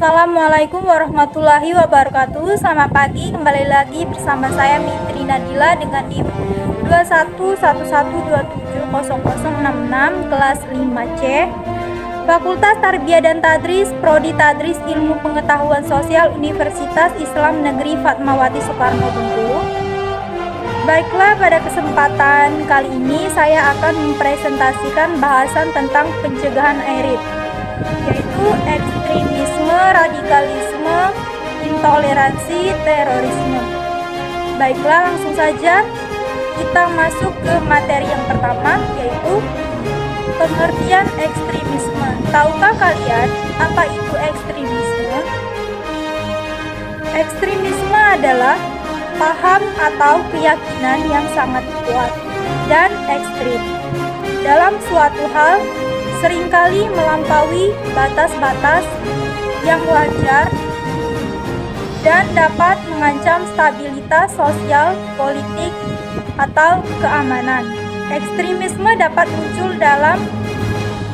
Assalamualaikum warahmatullahi wabarakatuh. Selamat pagi, kembali lagi bersama saya Mitri Nadila dengan NIM 2111270066 kelas 5C, Fakultas Tarbiyah dan Tadris, Prodi Tadris Ilmu Pengetahuan Sosial, Universitas Islam Negeri Fatmawati Soekarno Bengkulu. Baiklah, pada kesempatan kali ini saya akan mempresentasikan bahasan tentang pencegahan AIDS, yaitu ekstremisme, radikalisme, intoleransi, terorisme. Baiklah, langsung saja kita masuk ke materi yang pertama, yaitu pengertian ekstremisme. Tahukah kalian apa itu ekstremisme? Ekstremisme adalah paham atau keyakinan yang sangat kuat dan ekstrim dalam suatu hal, seringkali melampaui batas-batas yang wajar dan dapat mengancam stabilitas sosial, politik, atau keamanan. Ekstremisme dapat muncul dalam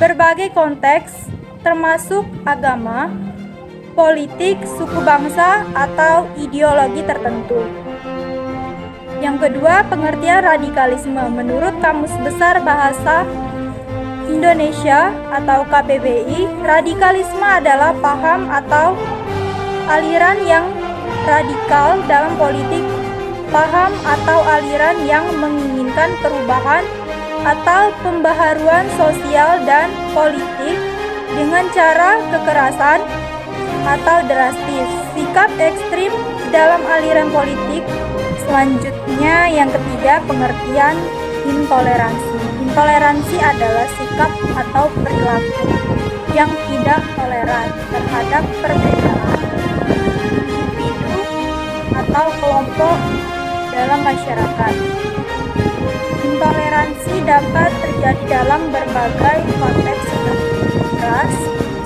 berbagai konteks, termasuk agama, politik, suku bangsa, atau ideologi tertentu. Yang kedua, pengertian radikalisme. Menurut Kamus Besar Bahasa Indonesia atau KBBI, radikalisme adalah paham atau aliran yang radikal dalam politik, paham atau aliran yang menginginkan perubahan atau pembaharuan sosial dan politik dengan cara kekerasan atau drastis. Sikap ekstrim dalam aliran politik. Selanjutnya, yang ketiga, pengertian intoleransi. Intoleransi adalah sikap atau perilaku yang tidak toleran terhadap perbedaan individu atau kelompok dalam masyarakat. Intoleransi dapat terjadi dalam berbagai konteks seperti ras,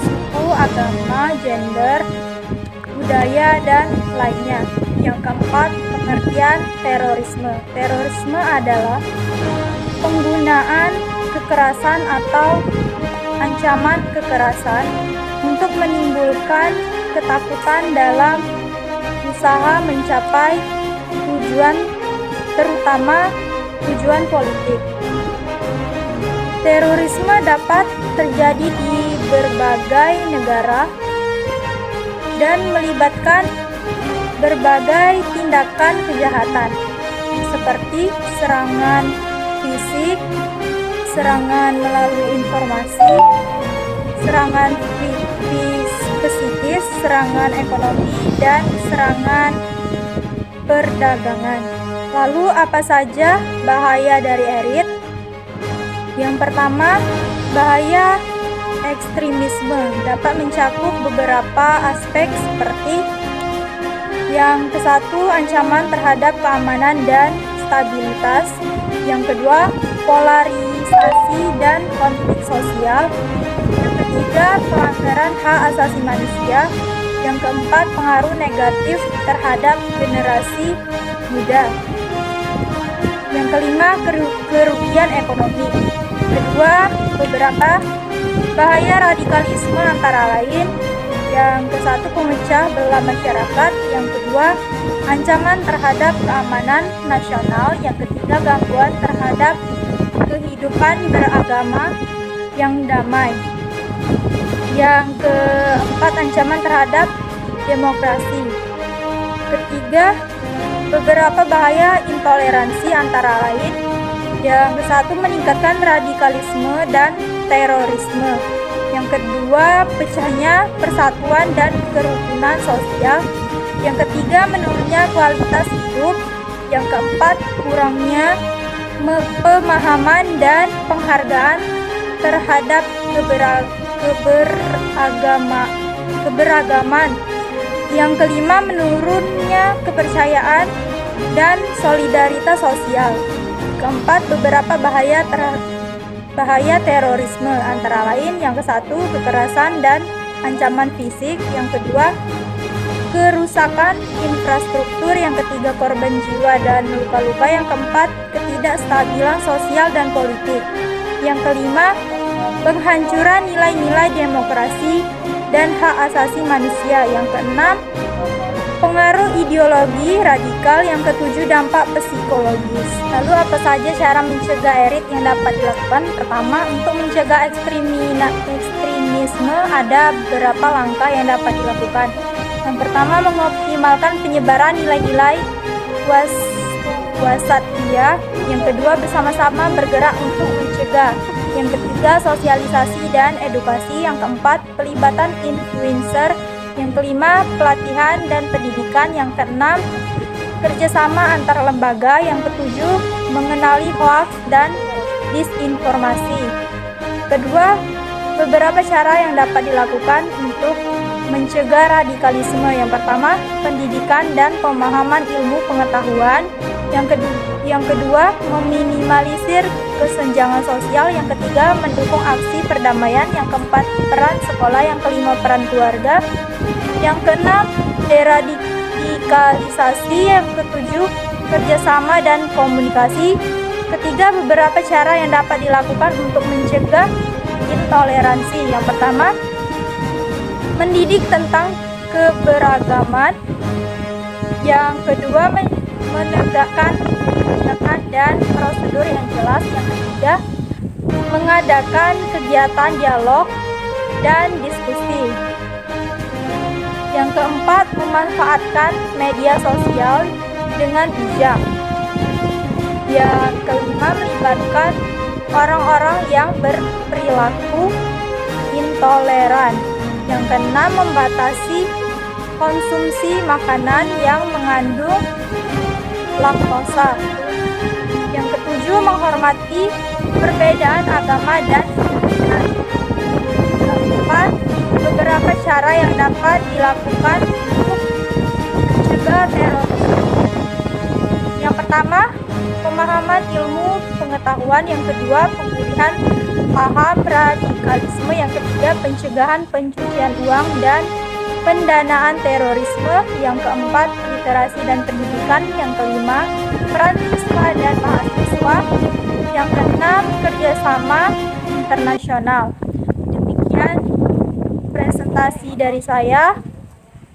suku, agama, gender, budaya, dan lainnya. Yang keempat, pengertian terorisme. Terorisme adalah penggunaan kekerasan atau ancaman kekerasan untuk menimbulkan ketakutan dalam usaha mencapai tujuan, terutama tujuan politik. Terorisme dapat terjadi di berbagai negara dan melibatkan berbagai tindakan kejahatan seperti serangan fisik, serangan melalui informasi, serangan psikis, serangan ekonomi, dan serangan perdagangan. Lalu apa saja bahaya dari AIDS? Yang pertama, bahaya ekstremisme dapat mencakup beberapa aspek seperti yang ke-1, ancaman terhadap keamanan dan stabilitas. Yang kedua, polarisasi dan konflik sosial. Yang ketiga, pelanggaran hak asasi manusia. Yang keempat, pengaruh negatif terhadap generasi muda. Yang kelima, kerugian ekonomi. Kedua, beberapa bahaya radikalisme antara lain. Yang ke-1, pemecah belah masyarakat. Yang kedua, ancaman terhadap keamanan nasional. Yang ketiga, gangguan terhadap kehidupan beragama yang damai. Yang keempat, ancaman terhadap demokrasi. Ketiga, beberapa bahaya intoleransi antara lain. Yang kesatu, meningkatkan radikalisme dan terorisme. Yang kedua, pecahnya persatuan dan kerukunan sosial. Yang ketiga, menurunnya kualitas hidup. Yang keempat, kurangnya pemahaman dan penghargaan terhadap keberagaman. Yang kelima, menurunnya kepercayaan dan solidaritas sosial. Keempat, beberapa bahaya terorisme antara lain. Yang kesatu, kekerasan dan ancaman fisik. Yang kedua, kerusakan infrastruktur. Yang ketiga, korban jiwa dan luka-luka. Yang keempat, ketidakstabilan sosial dan politik. Yang kelima, penghancuran nilai-nilai demokrasi dan hak asasi manusia. Yang keenam, pengaruh ideologi radikal. Yang ketujuh, dampak psikologis. Lalu apa saja cara mencegah ERIT yang dapat dilakukan? Pertama, untuk mencegah ekstremisme ada beberapa langkah yang dapat dilakukan. Yang pertama, mengoptimalkan penyebaran nilai-nilai wasatiyah. Yang kedua, bersama-sama bergerak untuk mencegah. Yang ketiga, sosialisasi dan edukasi. Yang keempat, pelibatan influencer. Yang kelima, pelatihan dan pendidikan. Yang keenam, kerjasama antar lembaga. Yang ketujuh, mengenali hoaks dan disinformasi. Kedua, beberapa cara yang dapat dilakukan untuk mencegah radikalisme. Yang pertama, pendidikan dan pemahaman ilmu pengetahuan. Yang kedua, meminimalisir kesenjangan sosial. Yang ketiga, mendukung aksi perdamaian. Yang keempat, peran sekolah. Yang kelima, peran keluarga. Yang keenam, deradikalisasi. Yang ketujuh, kerjasama dan komunikasi. Ketiga, beberapa cara yang dapat dilakukan untuk mencegah intoleransi. Yang pertama, mendidik tentang keberagaman. Yang kedua, menegakkan kebijakan dan prosedur yang jelas. Yang ketiga, mengadakan kegiatan dialog dan diskusi. Yang keempat, memanfaatkan media sosial dengan bijak. Yang kelima, melibatkan orang-orang yang berperilaku intoleran. Yang keenam, membatasi konsumsi makanan yang mengandung laktosa. Yang ketujuh, menghormati perbedaan agama dan keyakinan. Yang keempat, beberapa cara yang dapat dilakukan untuk mencegah terorisme. Yang pertama, pemahaman ilmu pengetahuan. Yang kedua, pemulihan paham radikalisme. Yang ketiga, pencegahan pencucian uang dan pendanaan terorisme. Yang keempat, literasi dan pendidikan. Yang kelima, peran siswa dan mahasiswa. Yang keenam, kerjasama internasional. Demikian presentasi dari saya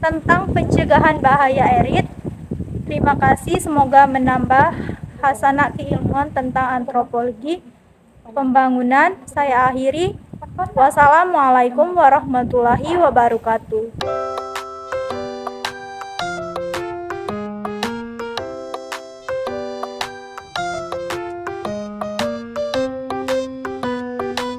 tentang pencegahan bahaya ERIT. Terima kasih, semoga menambah hasanah keilmuan tentang antropologi pembangunan. Saya akhiri. Wassalamualaikum warahmatullahi wabarakatuh.